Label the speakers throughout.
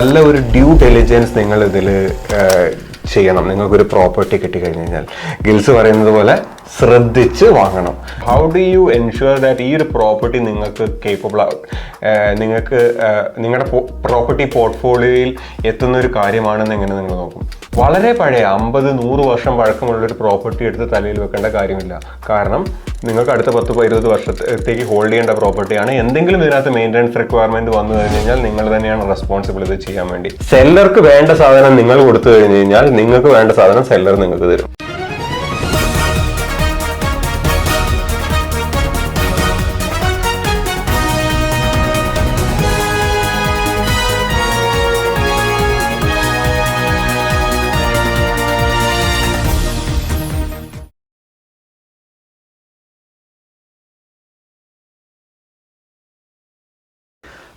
Speaker 1: നല്ല ഒരു due diligence നിങ്ങൾ ഇതിൽ ചെയ്യണം. നിങ്ങൾക്കൊരു പ്രോപ്പർട്ടി കിട്ടിക്കഴിഞ്ഞാൽ ഗിൽസ് പറയുന്നത് പോലെ ശ്രദ്ധിച്ച് വാങ്ങണം. How do you ensure that ഈ ഒരു പ്രോപ്പർട്ടി നിങ്ങൾക്ക് കേപ്പബിൾ നിങ്ങൾക്ക് നിങ്ങളുടെ പ്രോപ്പർട്ടി പോർട്ട്ഫോളിയോയിൽ എത്തുന്ന ഒരു കാര്യമാണെന്ന് എങ്ങനെ നിങ്ങൾ നോക്കും? വളരെ പഴയ 50-100 വർഷം പഴക്കമുള്ളൊരു പ്രോപ്പർട്ടി എടുത്ത് തലയിൽ വെക്കേണ്ട കാര്യമില്ല. കാരണം നിങ്ങൾക്ക് അടുത്ത 10-20 വർഷത്തേക്ക് ഹോൾഡ് ചെയ്യേണ്ട പ്രോപ്പർട്ടിയാണ്. എന്തെങ്കിലും ഇതിനകത്ത് മെയിൻ്റനൻസ് റിക്വയർമെൻറ്റ് വന്നു കഴിഞ്ഞാൽ നിങ്ങൾ തന്നെയാണ് റെസ്പോൺസിബിൾ ഇത് ചെയ്യാൻ വേണ്ടി. സെല്ലർക്ക് വേണ്ട സാധനം നിങ്ങൾ കൊടുത്തു കഴിഞ്ഞ് കഴിഞ്ഞാൽ നിങ്ങൾക്ക് വേണ്ട സാധനം സെല്ലർ നിങ്ങൾക്ക് തരും.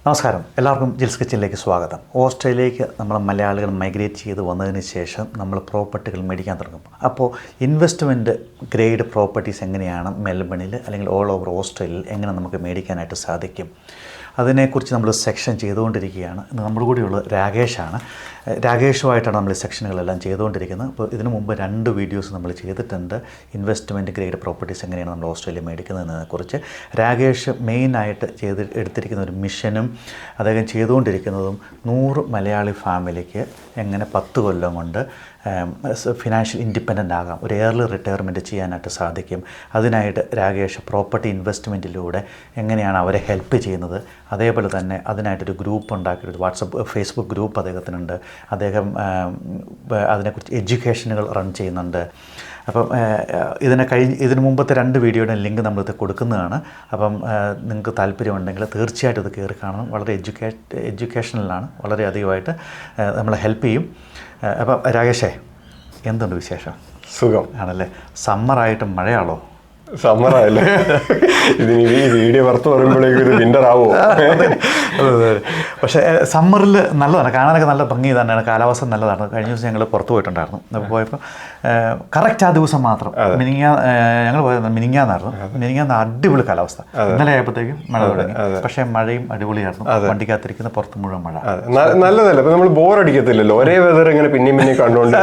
Speaker 2: നമസ്കാരം, എല്ലാവർക്കും ജിൽസ് കിച്ചണിലേക്ക് സ്വാഗതം. ഓസ്ട്രേലിയയിലേക്ക് നമ്മൾ മലയാളികൾ മൈഗ്രേറ്റ് ചെയ്ത് വന്നതിന് ശേഷം നമ്മൾ പ്രോപ്പർട്ടികൾ മേടിക്കാൻ തുടങ്ങും. അപ്പോൾ ഇൻവെസ്റ്റ്മെൻറ്റ് ഗ്രേഡ് പ്രോപ്പർട്ടീസ് എങ്ങനെയാണ് മെൽബണിൽ അല്ലെങ്കിൽ ഓൾ ഓവർ ഓസ്ട്രേലിയയിൽ എങ്ങനെ നമുക്ക് മേടിക്കാനായിട്ട് സാധിക്കും, അതിനെക്കുറിച്ച് നമ്മൾ സെക്ഷൻ ചെയ്തുകൊണ്ടിരിക്കുകയാണ്. ഇന്ന് നമ്മുടെ കൂടെയുള്ള രാകേഷാണ്. രാകേഷുമായിട്ടാണ് നമ്മൾ ഈ സെക്ഷനുകളെല്ലാം ചെയ്തുകൊണ്ടിരിക്കുന്നത്. അപ്പോൾ ഇതിനു മുമ്പ് 2 വീഡിയോസ് നമ്മൾ ചെയ്തിട്ടുണ്ട്. ഇൻവെസ്റ്റ്മെൻറ്റ് ഗ്രേഡ് പ്രോപ്പർട്ടീസ് എങ്ങനെയാണ് നമ്മൾ ഓസ്ട്രേലിയ മേടിക്കുന്നതിനെക്കുറിച്ച്. രാകേഷ് മെയിനായിട്ട് എടുത്തിരിക്കുന്ന ഒരു മിഷനും അദ്ദേഹം ചെയ്തുകൊണ്ടിരിക്കുന്നതും 100 മലയാളി ഫാമിലിക്ക് എങ്ങനെ 10 കൊല്ലം കൊണ്ട് ഫിനാൻഷ്യൽ ഇൻഡിപെൻഡൻ്റ് ആകാം, ഒരു ഏർലി റിട്ടയർമെൻറ്റ് ചെയ്യാനായിട്ട് സാധിക്കും. അതിനായിട്ട് രാകേഷ് പ്രോപ്പർട്ടി ഇൻവെസ്റ്റ്മെൻറ്റിലൂടെ എങ്ങനെയാണ് അവരെ ഹെൽപ്പ് ചെയ്യുന്നത്. അതേപോലെ തന്നെ അതിനായിട്ടൊരു ഗ്രൂപ്പ് ഉണ്ടാക്കിയിട്ട് ഫേസ്ബുക്ക് ഗ്രൂപ്പ് അദ്ദേഹത്തിനുണ്ട്. അദ്ദേഹം അതിനെക്കുറിച്ച് എഡ്യൂക്കേഷനുകൾ റൺ ചെയ്യുന്നുണ്ട്. അപ്പം ഇതിന് മുമ്പത്തെ 2 വീഡിയോയുടെ ലിങ്ക് നമ്മളിത് കൊടുക്കുന്നതാണ്. അപ്പം നിങ്ങൾക്ക് താല്പര്യമുണ്ടെങ്കിൽ തീർച്ചയായിട്ടും ഇത് കയറി കാണണം. വളരെ എഡ്യൂക്കേഷണലാണ്, വളരെ അധികമായിട്ട് നമ്മളെ ഹെൽപ്പ് ചെയ്യും. അപ്പം രാകേഷേ, എന്തുണ്ട് വിശേഷം?
Speaker 1: സുഖം
Speaker 2: ആണല്ലേ? സമ്മറായിട്ട് മഴയാണോ?
Speaker 1: സമ്മറായല്ലേ? ഇതിന് ഈ വീഡിയോ പുറത്ത് പറയുമ്പോഴേക്കും ഇത് വിൻ്റർ ആവോ?
Speaker 2: പക്ഷേ സമ്മറിൽ നല്ലതാണ്, കാണാനൊക്കെ നല്ല ഭംഗി തന്നെയാണ്, കാലാവസ്ഥ നല്ലതാണ്. കഴിഞ്ഞ ദിവസം ഞങ്ങൾ പുറത്ത് പോയിട്ടുണ്ടായിരുന്നു. അപ്പോൾ പോയപ്പോൾ കറക്റ്റ് ആ ദിവസം മാത്രം ഞങ്ങൾ പോയത് മിനിങ്ങാന്ന് അടിപൊളി കാലാവസ്ഥ. ഇന്നലെ ആയപ്പോഴത്തേക്കും മഴ തുടങ്ങി. പക്ഷേ മഴയും അടിപൊളിയായിരുന്നു. വണ്ടിക്കകത്തിരിക്കുന്ന പുറത്ത് മുഴുവൻ മഴ.
Speaker 1: നല്ലതല്ല, ഇപ്പം നമ്മൾ ബോർ അടിക്കത്തില്ലല്ലോ, ഒരേ വെതർ ഇങ്ങനെ പിന്നെയും കണ്ടുകൊണ്ട്.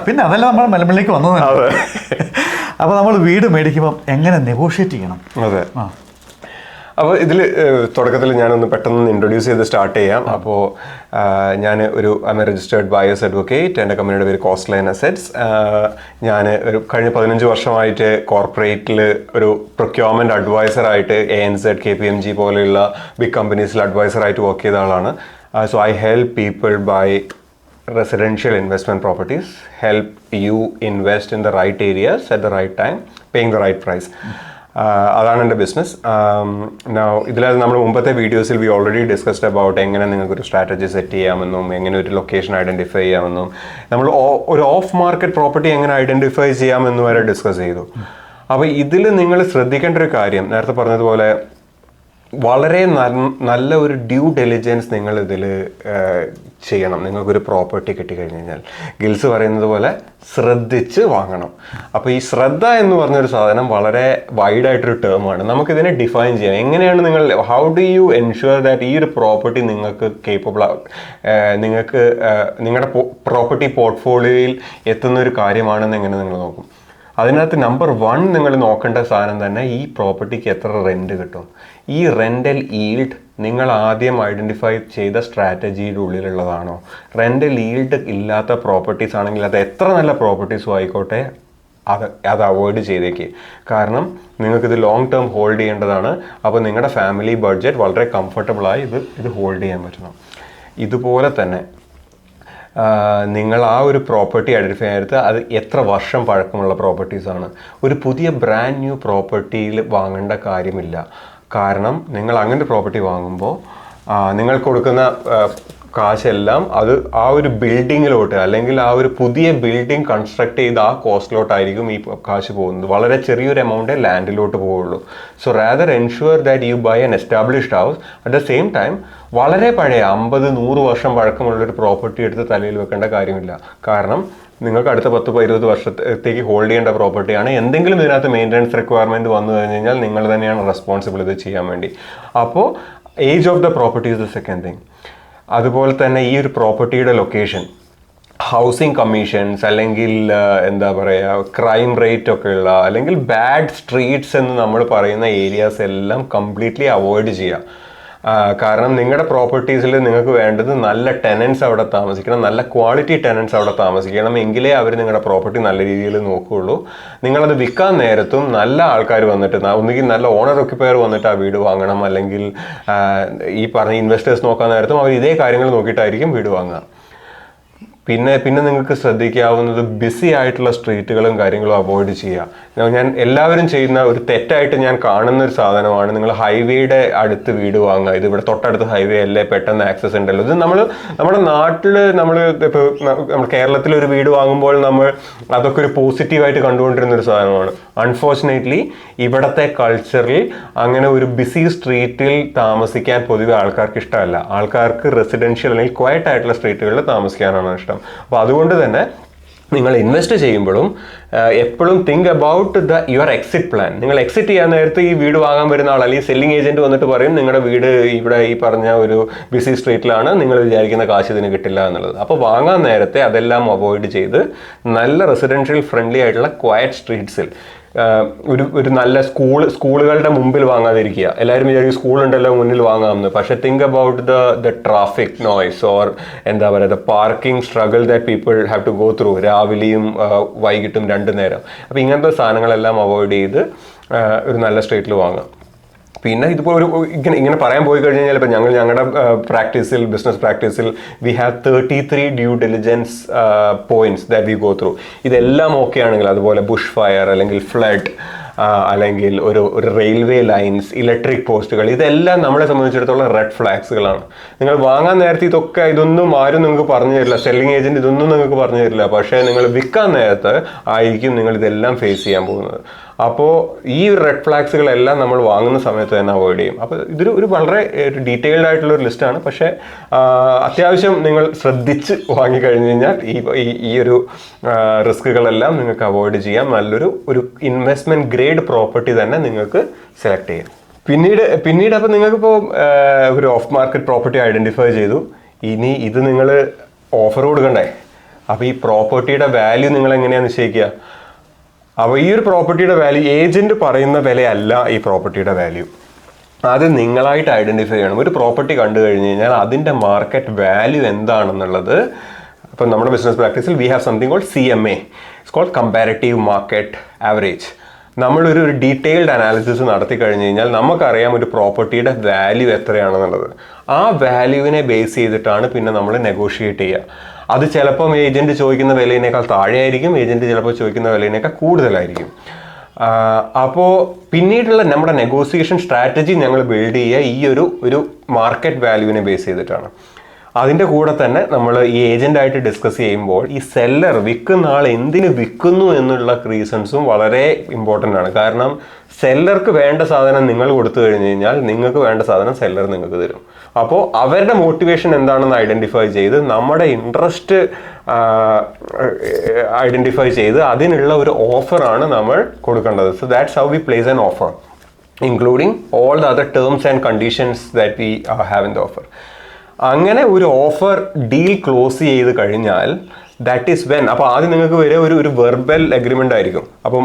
Speaker 2: പിന്നെ അതെല്ലാം നമ്മൾ മെൽബണിലേക്ക് വന്നതാണ്. അപ്പോൾ നമ്മൾ വീട് മേടിക്കുമ്പോൾ എങ്ങനെ നെഗോഷിയേറ്റ് ചെയ്യണം?
Speaker 1: അതെ. അപ്പോൾ ഇതിൽ തുടക്കത്തിൽ ഞാനൊന്ന് പെട്ടെന്ന് ഇൻട്രൊഡ്യൂസ് ചെയ്ത് സ്റ്റാർട്ട് ചെയ്യാം. അപ്പോൾ ഞാൻ ഐ രജിസ്റ്റേർഡ് ബയേഴ്സ് അഡ്വക്കേറ്റ്. എൻ്റെ കമ്പനിയുടെ പേര് കോസ്റ്റ് ലൈൻ അസെറ്റ്സ്. ഞാൻ ഒരു കഴിഞ്ഞ 15 വർഷമായിട്ട് കോർപ്പറേറ്റിൽ ഒരു പ്രൊക്യൂർമെൻറ്റ് അഡ്വൈസറായിട്ട് ANZ, KPMG പോലെയുള്ള ബിഗ് കമ്പനീസിൽ അഡ്വൈസറായിട്ട് വർക്ക് ചെയ്ത ആളാണ്. So I help people by residential investment properties, help you invest in the right areas at the right time, paying the right price. അതാണ് എൻ്റെ ബിസിനസ്. ഇതിലത് നമ്മൾ മുമ്പത്തെ വീഡിയോസിൽ വി ഓൾറെഡി ഡിസ്കസ്ഡ് അബൌട്ട് എങ്ങനെ നിങ്ങൾക്കൊരു സ്ട്രാറ്റജി സെറ്റ് ചെയ്യാമെന്നും എങ്ങനെ ഒരു ലൊക്കേഷൻ ഐഡൻറ്റിഫൈ ചെയ്യാമെന്നും നമ്മൾ ഒരു ഓഫ് മാർക്കറ്റ് പ്രോപ്പർട്ടി എങ്ങനെ ഐഡൻറ്റിഫൈ ചെയ്യാമെന്ന് വരെ ഡിസ്കസ് ചെയ്തു. അപ്പോൾ ഇതിൽ നിങ്ങൾ ശ്രദ്ധിക്കേണ്ട ഒരു കാര്യം, നേരത്തെ പറഞ്ഞതുപോലെ വളരെ നല്ല ഒരു ഡ്യൂ ഡെലിജൻസ് നിങ്ങൾ ഇതിൽ ചെയ്യണം. നിങ്ങൾക്കൊരു പ്രോപ്പർട്ടി കിട്ടിക്കഴിഞ്ഞാൽ ഗിൽസ് പറയുന്നത് പോലെ ശ്രദ്ധിച്ച് വാങ്ങണം. അപ്പോൾ ഈ ശ്രദ്ധ എന്ന് പറഞ്ഞൊരു സാധനം വളരെ വൈഡായിട്ടൊരു ടേമാണ്. നമുക്കിതിനെ ഡിഫൈൻ ചെയ്യാം. എങ്ങനെയാണ് നിങ്ങൾ, how do you ensure that ഈ ഒരു പ്രോപ്പർട്ടി നിങ്ങൾക്ക് കേപ്പബിൾ നിങ്ങൾക്ക് നിങ്ങളുടെ പ്രോപ്പർട്ടി പോർട്ട്ഫോളിയോയിൽ എത്തുന്ന ഒരു കാര്യമാണെന്ന് എങ്ങനെ നിങ്ങൾ നോക്കും? അതിനകത്ത് നമ്പർ 1 നിങ്ങൾ നോക്കേണ്ട സാധനം തന്നെ ഈ പ്രോപ്പർട്ടിക്ക് എത്ര റെൻറ്റ് കിട്ടും. ഈ റെൻ്റൽ ഈൽഡ് നിങ്ങൾ ആദ്യം ഐഡൻറ്റിഫൈ ചെയ്ത സ്ട്രാറ്റജിയുടെ ഉള്ളിലുള്ളതാണോ? റെൻ്റൽ ഈൽഡ് ഇല്ലാത്ത പ്രോപ്പർട്ടീസ് ആണെങ്കിൽ അത് എത്ര നല്ല പ്രോപ്പർട്ടീസും ആയിക്കോട്ടെ, അത് അവോയ്ഡ് ചെയ്തേക്ക്. കാരണം നിങ്ങൾക്കിത് ലോങ് ടേം ഹോൾഡ് ചെയ്യേണ്ടതാണ്. അപ്പോൾ നിങ്ങളുടെ ഫാമിലി ബഡ്ജറ്റ് വളരെ കംഫർട്ടബിളായി ഇത് ഹോൾഡ് ചെയ്യാൻ പറ്റണം. ഇതുപോലെ തന്നെ നിങ്ങൾ ആ ഒരു പ്രോപ്പർട്ടി ഐഡൻറ്റിഫൈ ചെയ്ത് അത് എത്ര വർഷം പഴക്കമുള്ള പ്രോപ്പർട്ടീസാണ്. ഒരു പുതിയ ബ്രാൻഡ് ന്യൂ പ്രോപ്പർട്ടിയിൽ വാങ്ങേണ്ട കാര്യമില്ല. കാരണം നിങ്ങൾ അങ്ങനെ ഒരു പ്രോപ്പർട്ടി വാങ്ങുമ്പോൾ നിങ്ങൾ കൊടുക്കുന്ന കാശെല്ലാം അത് ആ ഒരു ബിൽഡിങ്ങിലോട്ട് അല്ലെങ്കിൽ ആ ഒരു പുതിയ ബിൽഡിംഗ് കൺസ്ട്രക്ട് ചെയ്ത് ആ കോസ്റ്റിലോട്ടായിരിക്കും ഈ കാശ് പോകുന്നത്. വളരെ ചെറിയൊരു എമൗണ്ടേ ലാൻഡിലോട്ട് പോവുള്ളൂ. So rather ensure that you buy an established house. At the same time വളരെ പഴയ 50-100 വർഷം പഴക്കമുള്ളൊരു പ്രോപ്പർട്ടി എടുത്ത് തലയിൽ വെക്കേണ്ട കാര്യമില്ല. കാരണം നിങ്ങൾക്ക് അടുത്ത 10-20 വർഷത്തേക്ക് ഹോൾഡ് ചെയ്യേണ്ട പ്രോപ്പർട്ടിയാണ്. എന്തെങ്കിലും ഇതിനകത്ത് മെയിൻ്റനൻസ് റിക്വയർമെൻറ്റ് വന്നു കഴിഞ്ഞാൽ നിങ്ങൾ തന്നെയാണ് റെസ്പോൺസിബിൾ ഇത് ചെയ്യാൻ വേണ്ടി. അപ്പോൾ age of the property is the second thing. അതുപോലെ തന്നെ ഈ ഒരു പ്രോപ്പർട്ടിയുടെ ലൊക്കേഷൻ, ഹൗസിംഗ് കമ്മീഷൻസ് അല്ലെങ്കിൽ എന്താ പറയുക ക്രൈം റേറ്റ് ഒക്കെ ഉള്ള അല്ലെങ്കിൽ ബാഡ് സ്ട്രീറ്റ്സ് എന്ന് നമ്മൾ പറയുന്ന ഏരിയാസ് എല്ലാം കംപ്ലീറ്റ്ലി അവോയ്ഡ് ചെയ്യുക. കാരണം നിങ്ങളുടെ പ്രോപ്പർട്ടീസിൽ നിങ്ങൾക്ക് വേണ്ടത് നല്ല ടെനൻസ് അവിടെ താമസിക്കണം, നല്ല ക്വാളിറ്റി ടെനൻസ് അവിടെ താമസിക്കണം, എങ്കിലേ അവർ നിങ്ങളുടെ പ്രോപ്പർട്ടി നല്ല രീതിയിൽ നോക്കുകയുള്ളൂ. നിങ്ങളത് വിൽക്കാൻ നേരത്തും നല്ല ആൾക്കാർ വന്നിട്ട്, ഒന്നുകിൽ നല്ല ഓണർ ഒക്യുപ്പയർ വന്നിട്ട് ആ വീട് വാങ്ങണം, അല്ലെങ്കിൽ ഈ പറഞ്ഞ ഇൻവെസ്റ്റേഴ്സ് നോക്കാൻ നേരത്തും അവർ ഇതേ കാര്യങ്ങൾ നോക്കിയിട്ടായിരിക്കും വീട് വാങ്ങുക. പിന്നെ നിങ്ങൾക്ക് ശ്രദ്ധിക്കാവുന്നത് ബിസി ആയിട്ടുള്ള സ്ട്രീറ്റുകളും കാര്യങ്ങളും അവോയ്ഡ് ചെയ്യുക. ഞാൻ എല്ലാവരും ചെയ്യുന്ന ഒരു തെറ്റായിട്ട് ഞാൻ കാണുന്ന ഒരു സാധനമാണ് നിങ്ങൾ ഹൈവേയുടെ അടുത്ത് വീട് വാങ്ങുക. ഇത് ഇവിടെ തൊട്ടടുത്ത് ഹൈവേ അല്ലേ, പെട്ടെന്ന് ആക്സസ് ഉണ്ടല്ലോ. ഇത് നമ്മുടെ നാട്ടിൽ ഇപ്പോൾ നമ്മൾ കേരളത്തിൽ ഒരു വീട് വാങ്ങുമ്പോൾ നമ്മൾ അതൊക്കെ ഒരു പോസിറ്റീവായിട്ട് കണ്ടുകൊണ്ടിരുന്ന ഒരു സാധനമാണ്. അൺഫോർച്ചുനേറ്റ്ലി ഇവിടുത്തെ കൾച്ചറിൽ അങ്ങനെ ഒരു ബിസി സ്ട്രീറ്റിൽ താമസിക്കാൻ പൊതുവെ ആൾക്കാർക്ക് ഇഷ്ടമല്ല. ആൾക്കാർക്ക് റെസിഡൻഷ്യൽ അല്ലെങ്കിൽ ക്വയറ്റ് ആയിട്ടുള്ള സ്ട്രീറ്റുകളിൽ താമസിക്കാനാണ് ഇഷ്ടം. അപ്പോൾ അതുകൊണ്ട് തന്നെ നിങ്ങൾ ഇൻവെസ്റ്റ് ചെയ്യുമ്പോഴും എപ്പോഴും think about your exit plan. നിങ്ങൾ എക്സിറ്റ് ചെയ്യാൻ നേരത്തെ ഈ വീട് വാങ്ങാൻ വരുന്ന ആൾ അല്ലെങ്കിൽ സെല്ലിംഗ് ഏജന്റ് വന്നിട്ട് പറയും നിങ്ങളുടെ വീട് ഇവിടെ ഈ പറഞ്ഞ ഒരു ബിസി സ്ട്രീറ്റിലാണ്, നിങ്ങൾ വിചാരിക്കുന്ന കാശ് ഇതിന് കിട്ടില്ല എന്നുള്ളത്. അപ്പോൾ വാങ്ങാൻ നേരത്തെ അതെല്ലാം അവോയ്ഡ് ചെയ്ത് നല്ല റെസിഡൻഷ്യൽ ഫ്രണ്ട്ലി ആയിട്ടുള്ള ക്വയറ്റ് സ്ട്രീറ്റ്സിൽ ഒരു നല്ല സ്കൂളുകളുടെ മുമ്പിൽ വാങ്ങാതിരിക്കുക. എല്ലാവരും വിചാരിക്കും സ്കൂളുണ്ടല്ലോ മുന്നിൽ വാങ്ങാമെന്ന്. പക്ഷെ think about the traffic noise or എന്താ പറയുക the parking struggle that people have to go through രാവിലെയും വൈകിട്ടും 2 നേരം. അപ്പോൾ ഇങ്ങനത്തെ സാധനങ്ങളെല്ലാം അവോയ്ഡ് ചെയ്ത് ഒരു നല്ല സ്ട്രീറ്റിൽ വാങ്ങാം. പിന്നെ ഇതിപ്പോൾ ഇങ്ങനെ പറയാൻ പോയി കഴിഞ്ഞ് കഴിഞ്ഞാൽ ഇപ്പം ഞങ്ങളുടെ പ്രാക്ടീസിൽ ബിസിനസ് പ്രാക്ടീസിൽ we have 33 due diligence points that we go through. ഇതെല്ലാം ഓക്കെ ആണെങ്കിൽ, അതുപോലെ ബുഷ് ഫയർ അല്ലെങ്കിൽ ഫ്ലഡ് അല്ലെങ്കിൽ ഒരു റെയിൽവേ ലൈൻസ്, ഇലക്ട്രിക് പോസ്റ്റുകൾ, ഇതെല്ലാം നമ്മളെ സംബന്ധിച്ചിടത്തോളം റെഡ് ഫ്ലാഗ്സുകളാണ്. നിങ്ങൾ വാങ്ങാൻ നേരത്തെ ഇതൊന്നും ആരും നിങ്ങൾക്ക് പറഞ്ഞു തരില്ല, സെല്ലിംഗ് ഏജന്റ് ഇതൊന്നും നിങ്ങൾക്ക് പറഞ്ഞു തരില്ല. പക്ഷേ നിങ്ങൾ വിൽക്കാൻ നേരത്ത് ആയിരിക്കും നിങ്ങൾ ഇതെല്ലാം ഫേസ് ചെയ്യാൻ പോകുന്നത്. അപ്പോൾ ഈ റെഡ് ഫ്ലാഗ്സുകളെല്ലാം നമ്മൾ വാങ്ങുന്ന സമയത്ത് തന്നെ അവോയ്ഡ് ചെയ്യും. അപ്പോൾ ഇതൊരു വളരെ ഡീറ്റെയിൽഡ് ആയിട്ടുള്ള ഒരു ലിസ്റ്റാണ്. പക്ഷേ അത്യാവശ്യം നിങ്ങൾ ശ്രദ്ധിച്ച് വാങ്ങിക്കഴിഞ്ഞ് കഴിഞ്ഞാൽ ഈ ഒരു റിസ്കുകളെല്ലാം നിങ്ങൾക്ക് അവോയ്ഡ് ചെയ്യാം. നല്ലൊരു ഇൻവെസ്റ്റ്മെന്റ് ഗ്രേഡ് പ്രോപ്പർട്ടി തന്നെ നിങ്ങൾക്ക് സെലക്ട് ചെയ്യാം. പിന്നീട് അപ്പോൾ നിങ്ങൾക്കിപ്പോൾ ഒരു ഓഫ് മാർക്കറ്റ് പ്രോപ്പർട്ടി ഐഡൻറ്റിഫൈ ചെയ്തു. ഇനി ഇത് നിങ്ങൾ ഓഫർ കൊടുക്കണ്ടേ? അപ്പോൾ ഈ പ്രോപ്പർട്ടിയുടെ വാല്യൂ നിങ്ങൾ എങ്ങനെയാണ് നിശ്ചയിക്കുക? അപ്പോൾ ഈ ഒരു പ്രോപ്പർട്ടിയുടെ വാല്യൂ ഏജന്റ് പറയുന്ന വിലയല്ല ഈ പ്രോപ്പർട്ടിയുടെ വാല്യൂ. അത് നിങ്ങളായിട്ട് ഐഡൻറ്റിഫൈ ചെയ്യണം. ഒരു പ്രോപ്പർട്ടി കണ്ടു കഴിഞ്ഞ് കഴിഞ്ഞാൽ അതിൻ്റെ മാർക്കറ്റ് വാല്യൂ എന്താണെന്നുള്ളത്, അപ്പം നമ്മുടെ ബിസിനസ് പ്രാക്ടീസിൽ we have something called CMA, it's called comparative market average. നമ്മളൊരു ഡീറ്റെയിൽഡ് അനാലിസിസ് നടത്തി കഴിഞ്ഞ് കഴിഞ്ഞാൽ നമുക്കറിയാം ഒരു പ്രോപ്പർട്ടിയുടെ വാല്യൂ എത്രയാണെന്നുള്ളത്. ആ വാല്യൂവിനെ ബേസ് ചെയ്തിട്ടാണ് പിന്നെ നമ്മൾ നെഗോഷിയേറ്റ് ചെയ്യുക. അത് ചിലപ്പം ഏജന്റ് ചോദിക്കുന്ന വിലയിനേക്കാൾ താഴെയായിരിക്കും, ഏജന്റ് ചിലപ്പോൾ ചോദിക്കുന്ന വിലയിനേക്കാൾ കൂടുതലായിരിക്കും. അപ്പോൾ പിന്നീടുള്ള നമ്മുടെ നെഗോസിയേഷൻ സ്ട്രാറ്റജി ഞങ്ങൾ ബിൽഡ് ചെയ്യുക ഈ ഒരു മാർക്കറ്റ് വാല്യൂവിനെ ബേസ് ചെയ്തിട്ടാണ്. അതിൻ്റെ കൂടെ തന്നെ നമ്മൾ ഈ ഏജൻ്റായിട്ട് ഡിസ്കസ് ചെയ്യുമ്പോൾ ഈ സെല്ലർ വിൽക്കുന്ന ആൾ എന്തിന് വിൽക്കുന്നു എന്നുള്ള റീസൺസും വളരെ ഇമ്പോർട്ടൻ്റ് ആണ്. കാരണം സെല്ലർക്ക് വേണ്ട സാധനം നിങ്ങൾ കൊടുത്തു കഴിഞ്ഞ് കഴിഞ്ഞാൽ നിങ്ങൾക്ക് വേണ്ട സാധനം സെല്ലർ നിങ്ങൾക്ക് തരും. അപ്പോൾ അവരുടെ മോട്ടിവേഷൻ എന്താണെന്ന് ഐഡൻറ്റിഫൈ ചെയ്ത് നമ്മുടെ ഇൻട്രസ്റ്റ് ഐഡൻറ്റിഫൈ ചെയ്ത് അതിനുള്ള ഒരു ഓഫറാണ് നമ്മൾ കൊടുക്കേണ്ടത്. So that's how we place an offer, including all the other terms and conditions that we have in the offer. അങ്ങനെ ഒരു ഓഫർ ഡീൽ ക്ലോസ് ചെയ്ത് കഴിഞ്ഞാൽ ദാറ്റ് ഈസ് വെൻ, അപ്പോൾ ആദ്യം നിങ്ങൾക്ക് വരെ ഒരു വെർബൽ അഗ്രിമെൻ്റ് ആയിരിക്കും. അപ്പം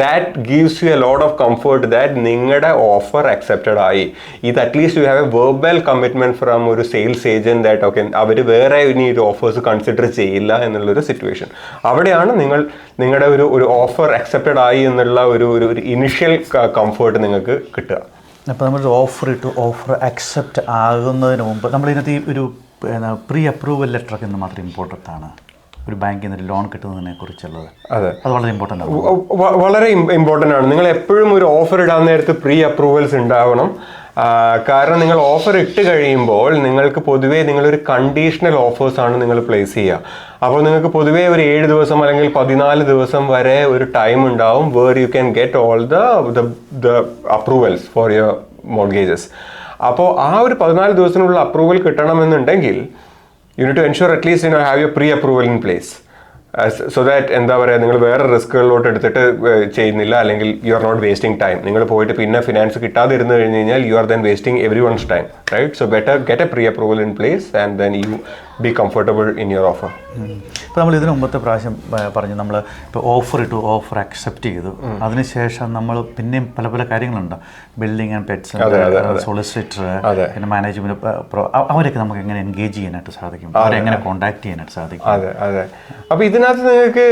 Speaker 1: that gives you a lot of comfort that നിങ്ങളുടെ ഓഫർ അക്സെപ്റ്റഡ് ആയി. ഇത് at least you have A verbal commitment from ഒരു സെയിൽസ് ഏജൻറ്റ് ദാറ്റ് ഓക്കെ അവർ വേറെ ഇനി ഒരു ഓഫേഴ്സ് കൺസിഡർ ചെയ്യില്ല എന്നുള്ളൊരു സിറ്റുവേഷൻ. അവിടെയാണ് നിങ്ങളുടെ ഒരു ഓഫർ അക്സെപ്റ്റഡ് ആയി എന്നുള്ള ഒരു ഇനിഷ്യൽ കംഫർട്ട് നിങ്ങൾക്ക് കിട്ടുക.
Speaker 2: അപ്പോൾ നമ്മളൊരു ഓഫർ അക്സെപ്റ്റ് ആകുന്നതിന് മുമ്പ് നമ്മളിതിനകത്ത് ഈ ഒരു പ്രീ അപ്രൂവൽ ലെറ്ററൊക്കെ എന്ന് മാത്രം ഇമ്പോർട്ടൻ്റ് ആണ് ഒരു ബാങ്കിൽ നിന്ന് ലോൺ കിട്ടുന്നതിനെ കുറിച്ചുള്ളത്.
Speaker 1: അതെ,
Speaker 2: അത് വളരെ ഇമ്പോർട്ടൻ്റ് ആണ്.
Speaker 1: വളരെ ഇമ്പോർട്ടൻ്റ് ആണ്. നിങ്ങൾ എപ്പോഴും ഒരു ഓഫർ ഇടാൻ നേരത്ത് പ്രീ അപ്രൂവൽസ് ഉണ്ടാവണം. കാരണം നിങ്ങൾ ഓഫർ ഇട്ട് കഴിയുമ്പോൾ നിങ്ങൾക്ക് പൊതുവേ നിങ്ങളൊരു കണ്ടീഷണൽ ഓഫേഴ്സാണ് നിങ്ങൾ പ്ലേസ് ചെയ്യുക. അപ്പോൾ നിങ്ങൾക്ക് പൊതുവേ ഒരു 7 ദിവസം അല്ലെങ്കിൽ 14 ദിവസം വരെ ഒരു ടൈം ഉണ്ടാവും where you can get all the approvals for your mortgages. അപ്പോൾ ആ ഒരു 14 ദിവസത്തിനുള്ള അപ്രൂവൽ കിട്ടണമെന്നുണ്ടെങ്കിൽ you need to ensure at least you have your pre approval in place. So that എന്താ പറയുക, നിങ്ങൾ വേറെ റിസ്കുകളിലോട്ട് എടുത്തിട്ട് ചെയ്യുന്നില്ല, അല്ലെങ്കിൽ you are not wasting time. നിങ്ങൾ പോയിട്ട് പിന്നെ ഫിനാൻസ് കിട്ടാതിരുന്നു കഴിഞ്ഞ് കഴിഞ്ഞാൽ you are then wasting every one's time, right? So better get a pre-approval in place and then you be comfortable in your offer.
Speaker 2: ഇപ്പോൾ നമ്മൾ ഇതിന് മുമ്പത്തെ പ്രാവശ്യം പറഞ്ഞു നമ്മൾ ഇപ്പോൾ ഓഫർ അക്സെപ്റ്റ് ചെയ്തു, അതിനുശേഷം നമ്മൾ പിന്നെയും പല പല കാര്യങ്ങളുണ്ട്, ബിൽഡിംഗ് ആൻഡ് പെറ്റ്സ്, സോളിസിറ്റർ, പിന്നെ മാനേജ്മെന്റ്, അവരൊക്കെ നമുക്ക് എങ്ങനെ എൻഗേജ് ചെയ്യാനായിട്ട് സാധിക്കും, അവരെങ്ങനെ കോൺടാക്ട് ചെയ്യാനായിട്ട് സാധിക്കും?
Speaker 1: അതെ. അപ്പോൾ ഇതിനകത്ത് നിങ്ങൾക്ക്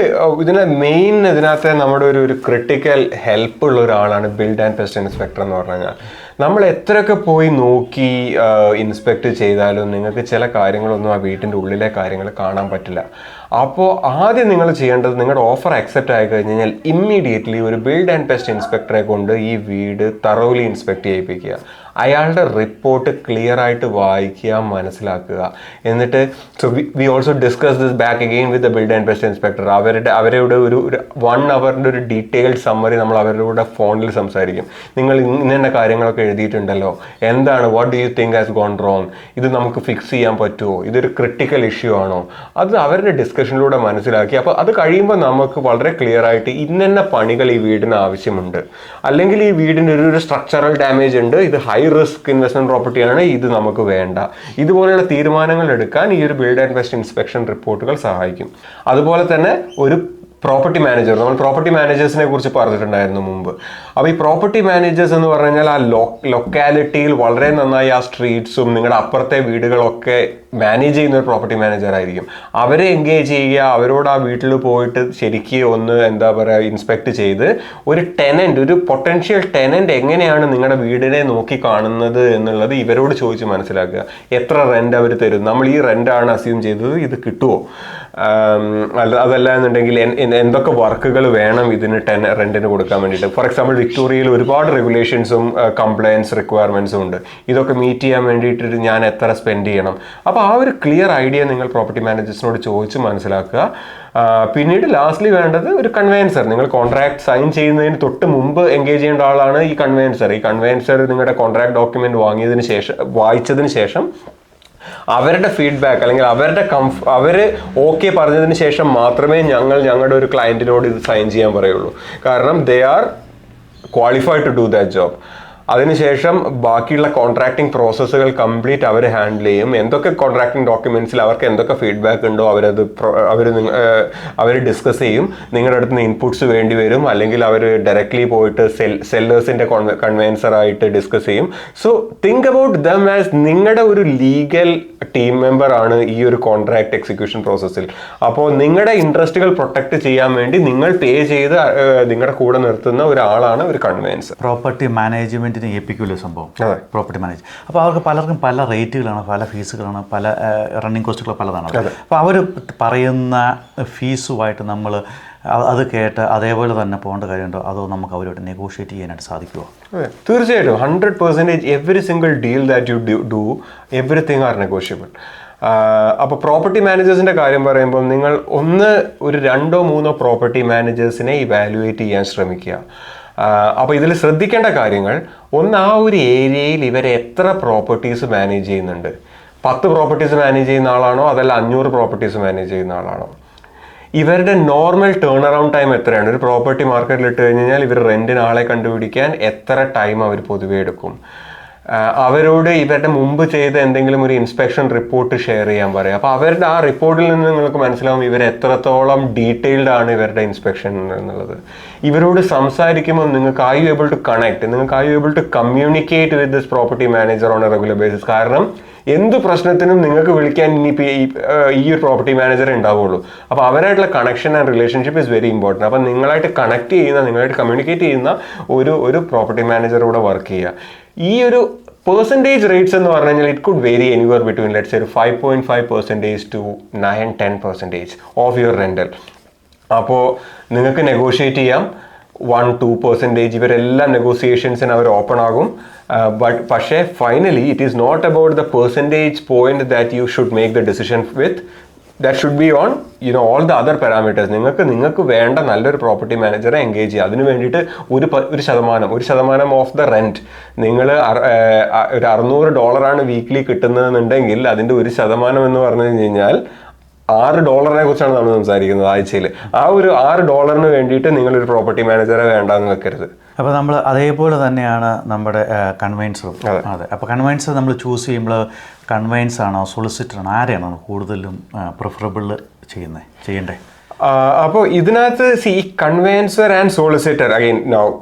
Speaker 1: ഇതിനകത്ത് നമ്മുടെ ഒരു ക്രിട്ടിക്കൽ ഹെൽപ്പ് ഉള്ള ഒരാളാണ് ബിൽഡ് ആൻഡ് പെസ്റ്റ് ഇൻസ്പെക്ടർ എന്ന് പറഞ്ഞു കഴിഞ്ഞാൽ. നമ്മൾ എത്രയൊക്കെ പോയി നോക്കി ഇൻസ്പെക്ട് ചെയ്താലും നിങ്ങൾക്ക് ചില കാര്യങ്ങളൊന്നും ആ വീട്ടിൻ്റെ ഉള്ളിലെ കാര്യങ്ങൾ കാണാൻ പറ്റില്ല. അപ്പോൾ ആദ്യം നിങ്ങൾ ചെയ്യേണ്ടത്, നിങ്ങളുടെ ഓഫർ അക്സെപ്റ്റ് ആയി കഴിഞ്ഞ് കഴിഞ്ഞാൽ ഇമ്മീഡിയറ്റ്ലി ഒരു ബിൽഡ് ആൻഡ് പെസ്റ്റ് ഇൻസ്പെക്ടറെ കൊണ്ട് ഈ വീട് തറോലി ഇൻസ്പെക്ട് ചെയ്യിപ്പിക്കുക. അയാളുടെ റിപ്പോർട്ട് ക്ലിയർ ആയിട്ട് വായിക്കുക, മനസ്സിലാക്കുക. എന്നിട്ട് we also discuss this back again with the build and pest inspector. അവരുടെ ഒരു 1 അവറിൻ്റെ ഒരു ഡീറ്റെയിൽഡ് സമ്മറി നമ്മൾ അവരുടെ കൂടെ ഫോണിൽ സംസാരിക്കും. നിങ്ങൾ ഇന്ന കാര്യങ്ങളൊക്കെ എഴുതിയിട്ടുണ്ടല്ലോ, എന്താണ്, what do you think has gone wrong, ഇത് നമുക്ക് ഫിക്സ് ചെയ്യാൻ പറ്റുമോ, ഇതൊരു ക്രിട്ടിക്കൽ ഇഷ്യൂ ആണോ, അത് അവരുടെ ഡിസ്കഷനിലൂടെ മനസ്സിലാക്കി. അപ്പോൾ അത് കഴിയുമ്പോൾ നമുക്ക് വളരെ ക്ലിയർ ആയിട്ട് ഇന്ന പണികൾ ഈ വീടിന് ആവശ്യമുണ്ട്, അല്ലെങ്കിൽ ഈ വീടിന് ഒരു സ്ട്രക്ചറൽ ഡാമേജ് ഉണ്ട്, ഇത് ഹൈ റിസ്ക് ഇൻവെസ്റ്റ്മെന്റ് പ്രോപ്പർട്ടിയാണ്, ഇത് നമുക്ക് വേണ്ട, ഇതുപോലെയുള്ള തീരുമാനങ്ങൾ എടുക്കാൻ ഈ ഒരു ബിൽഡ് ആൻഡ് പെസ്റ്റ് ഇൻസ്പെക്ഷൻ റിപ്പോർട്ടുകൾ സഹായിക്കും. അതുപോലെ തന്നെ ഒരു പ്രോപ്പർട്ടി മാനേജർ, നമ്മൾ പ്രോപ്പർട്ടി മാനേജേഴ്സിനെ കുറിച്ച് പറഞ്ഞിട്ടുണ്ടായിരുന്നു മുമ്പ്. അപ്പോൾ ഈ പ്രോപ്പർട്ടി മാനേജേഴ്സ് എന്ന് പറഞ്ഞു കഴിഞ്ഞാൽ ആ ലൊക്കാലിറ്റിയിൽ വളരെ നന്നായി ആ സ്ട്രീറ്റ്സും നിങ്ങളുടെ അപ്പുറത്തെ വീടുകളൊക്കെ മാനേജ് ചെയ്യുന്ന ഒരു പ്രോപ്പർട്ടി മാനേജർ ആയിരിക്കും. അവരെ എൻഗേജ് ചെയ്യുക, അവരോട് ആ വീട്ടിൽ പോയിട്ട് ശരിക്കും ഒന്ന് ഇൻസ്പെക്ട് ചെയ്ത് ഒരു പൊട്ടൻഷ്യൽ ടെനന്റ് എങ്ങനെയാണ് നിങ്ങളുടെ വീടിനെ നോക്കി കാണുന്നത് എന്നുള്ളത് ഇവരോട് ചോദിച്ച് മനസ്സിലാക്കുക. എത്ര റെന്റ് അവർ തരും, നമ്മൾ ഈ റെന്റാണ് അസ്യൂം ചെയ്തത്, ഇത് കിട്ടുമോ, അതല്ല എന്നുണ്ടെങ്കിൽ എന്തൊക്കെ വർക്കുകൾ വേണം ഇതിന് റെന്റിന് കൊടുക്കാൻ വേണ്ടിയിട്ട്. ഫോർ എക്സാമ്പിൾ വിക്ടോറിയയിൽ ഒരുപാട് റെഗുലേഷൻസും കംപ്ലയൻസ് റിക്വയർമെന്റ്സും ഉണ്ട്. ഇതൊക്കെ മീറ്റ് ചെയ്യാൻ വേണ്ടിയിട്ട് ഞാൻ എത്ര സ്പെൻഡ് ചെയ്യണം. അപ്പോൾ ആ ഒരു ക്ലിയർ ഐഡിയ നിങ്ങൾ പ്രോപ്പർട്ടി മാനേജേഴ്സിനോട് ചോദിച്ച് മനസ്സിലാക്കുക. പിന്നീട് ലാസ്റ്റ്ലി വേണ്ടത് ഒരു കൺവെയൻസർ. നിങ്ങൾ കോൺട്രാക്ട് സൈൻ ചെയ്യുന്നതിന് തൊട്ട് മുമ്പ് എൻഗേജ് ചെയ്യേണ്ട ആളാണ് ഈ കൺവെയൻസർ. ഈ കൺവെയൻസർ നിങ്ങളുടെ കോൺട്രാക്ട് ഡോക്യുമെന്റ് വായിച്ചതിന് ശേഷം അവരുടെ ഫീഡ്ബാക്ക് അല്ലെങ്കിൽ അവർ ഓക്കെ പറഞ്ഞതിന് ശേഷം മാത്രമേ ഞങ്ങളുടെ ഒരു ക്ലയൻറ്റിനോട് ഇത് സൈൻ ചെയ്യാൻ പറയുള്ളൂ. കാരണം they are qualified to do that job. അതിനുശേഷം ബാക്കിയുള്ള കോൺട്രാക്ടിങ് പ്രോസസ്സുകൾ കംപ്ലീറ്റ് അവർ ഹാൻഡിൽ ചെയ്യും. എന്തൊക്കെ കോൺട്രാക്ടിങ് ഡോക്യുമെന്റ്സിൽ അവർക്ക് എന്തൊക്കെ ഫീഡ്ബാക്ക് ഉണ്ടോ അവർ ഡിസ്കസ് ചെയ്യും. നിങ്ങളുടെ അടുത്ത് നിന്ന് ഇൻപുട്സ് വേണ്ടി വരും, അല്ലെങ്കിൽ അവർ ഡയറക്ട്ലി പോയിട്ട് സെല്ലേഴ്സിൻ്റെ കൺവെൻസറായിട്ട് ഡിസ്കസ് ചെയ്യും. So think about them as നിങ്ങളുടെ ഒരു ലീഗൽ ടീം മെമ്പർ ആണ് ഈ ഒരു കോൺട്രാക്ട് എക്സിക്യൂഷൻ പ്രോസസ്സിൽ. അപ്പോൾ നിങ്ങളുടെ ഇൻട്രസ്റ്റുകൾ പ്രൊട്ടക്ട് ചെയ്യാൻ വേണ്ടി നിങ്ങൾ പേ ചെയ്ത് നിങ്ങളുടെ കൂടെ നിർത്തുന്ന ഒരാളാണ് ഒരു കൺവെൻസർ.
Speaker 2: പ്രോപ്പർട്ടി മാനേജ്മെന്റ് ഏൽപ്പിക്കുമല്ലോ സംഭവം, പ്രോപ്പർട്ടി മാനേജ്. അപ്പോൾ അവർക്ക് പലർക്കും പല റേറ്റുകളാണ്, പല ഫീസുകളാണ്, പല റണ്ണിങ് കോസ്റ്റുകൾ പലതാണ്. അപ്പോൾ അവർ പറയുന്ന ഫീസുമായിട്ട് നമ്മൾ അത് കേട്ട് അതേപോലെ തന്നെ പോകേണ്ട കാര്യമുണ്ടോ, അതോ നമുക്ക് അവരോട് നെഗോഷിയേറ്റ് ചെയ്യാനായിട്ട് സാധിക്കുമോ?
Speaker 1: തീർച്ചയായിട്ടും 100% every single deal that you do everything are negotiable. അപ്പോൾ പ്രോപ്പർട്ടി മാനേജേഴ്സിൻ്റെ കാര്യം പറയുമ്പോൾ നിങ്ങൾ ഒരു 2-3 പ്രോപ്പർട്ടി മാനേജേഴ്സിനെ ഇവാലുവേറ്റ് ചെയ്യാൻ ശ്രമിക്കുക. അപ്പോൾ ഇതിൽ ശ്രദ്ധിക്കേണ്ട കാര്യങ്ങൾ, ആ ഒരു ഏരിയയിൽ ഇവർ എത്ര പ്രോപ്പർട്ടീസ് മാനേജ് ചെയ്യുന്നുണ്ട്. 10 പ്രോപ്പർട്ടീസ് മാനേജ് ചെയ്യുന്ന ആളാണോ, അതല്ല 500 പ്രോപ്പർട്ടീസ് മാനേജ് ചെയ്യുന്ന ആളാണോ. ഇവരുടെ നോർമൽ ടേൺ അറൗണ്ട് ടൈം എത്രയാണ്. ഒരു പ്രോപ്പർട്ടി മാർക്കറ്റിൽ ഇട്ട് കഴിഞ്ഞാൽ ഇവർ റെന്റിന് ആളെ കണ്ടുപിടിക്കാൻ എത്ര ടൈം അവർ പൊതുവെ എടുക്കും. അവരോട് ഇവരുടെ മുമ്പ് ചെയ്ത എന്തെങ്കിലും ഒരു ഇൻസ്പെക്ഷൻ റിപ്പോർട്ട് ഷെയർ ചെയ്യാൻ പറയാം. അപ്പോൾ അവരുടെ ആ റിപ്പോർട്ടിൽ നിന്ന് നിങ്ങൾക്ക് മനസ്സിലാവും ഇവർ എത്രത്തോളം ഡീറ്റെയിൽഡ് ആണ് ഇവരുടെ ഇൻസ്പെക്ഷൻ എന്നുള്ളത്. ഇവരോട് സംസാരിക്കുമ്പോൾ നിങ്ങൾക്ക് are you able to connect, നിങ്ങൾക്ക് are you able to communicate with this property manager on a regular basis. കാരണം എന്ത് പ്രശ്നത്തിനും നിങ്ങൾക്ക് വിളിക്കാൻ ഇനിയിപ്പോൾ ഈ ഒരു പ്രോപ്പർട്ടി മാനേജർ ഉണ്ടാവുള്ളൂ. അപ്പോൾ അവരായിട്ടുള്ള connection and relationship is very important. അപ്പോൾ നിങ്ങളായിട്ട് കണക്ട് ചെയ്യുന്ന, നിങ്ങളായിട്ട് കമ്മ്യൂണിക്കേറ്റ് ചെയ്യുന്ന ഒരു പ്രോപ്പർട്ടി മാനേജറോടെ വർക്ക് ചെയ്യുക. ഈ ഒരു പെർസെൻറ്റേജ് റേറ്റ്സ് എന്ന് പറഞ്ഞു കഴിഞ്ഞാൽ it could vary anywhere between let's ഒരു 5.5% to 9-10% ഓഫ് യുവർ റെൻ്റൽ. അപ്പോൾ നിങ്ങൾക്ക് നെഗോഷിയേറ്റ് ചെയ്യാം. 1-2% ഇവരെല്ലാം നെഗോസിയേഷൻസിന് അവർ ഓപ്പൺ ആകും. പക്ഷേ finally it is not about the percentage point that you should make the decision with. That should be on all the other parameters. നിങ്ങൾക്ക് വേണ്ട നല്ലൊരു പ്രോപ്പർട്ടി മാനേജറെ എൻഗേജ് ചെയ്യുക. അതിന് വേണ്ടിയിട്ട് ഒരു ശതമാനം ഓഫ് ദ റെൻറ്റ്, നിങ്ങൾ ഒരു $600 വീക്ക്ലി കിട്ടുന്നതെന്നുണ്ടെങ്കിൽ അതിൻ്റെ 1% എന്ന് പറഞ്ഞു കഴിഞ്ഞാൽ $6 കുറിച്ചാണ് നമ്മൾ സംസാരിക്കുന്നത് ആഴ്ചയിൽ. ആ ഒരു $6 വേണ്ടിയിട്ട് നിങ്ങളൊരു പ്രോപ്പർട്ടി മാനേജറെ വേണ്ടാന്ന് വെക്കരുത്.
Speaker 2: അപ്പോൾ നമ്മൾ അതേപോലെ തന്നെയാണ് നമ്മുടെ കൺവെൻസറും. അതെ, അപ്പോൾ കൺവെൻസർ നമ്മൾ ചൂസ് ചെയ്യുമ്പോൾ കൺവെൻസ് ആണോ സൊളിസിറ്റർ ആണോ ആരെയാണോ കൂടുതലും പ്രിഫറബിൾ ചെയ്യണ്ടേ?
Speaker 1: അപ്പോൾ ഇതിനകത്ത് ഈ കൺവെൻസർ ആൻഡ് സോളിസിറ്റർ അഗൈൻ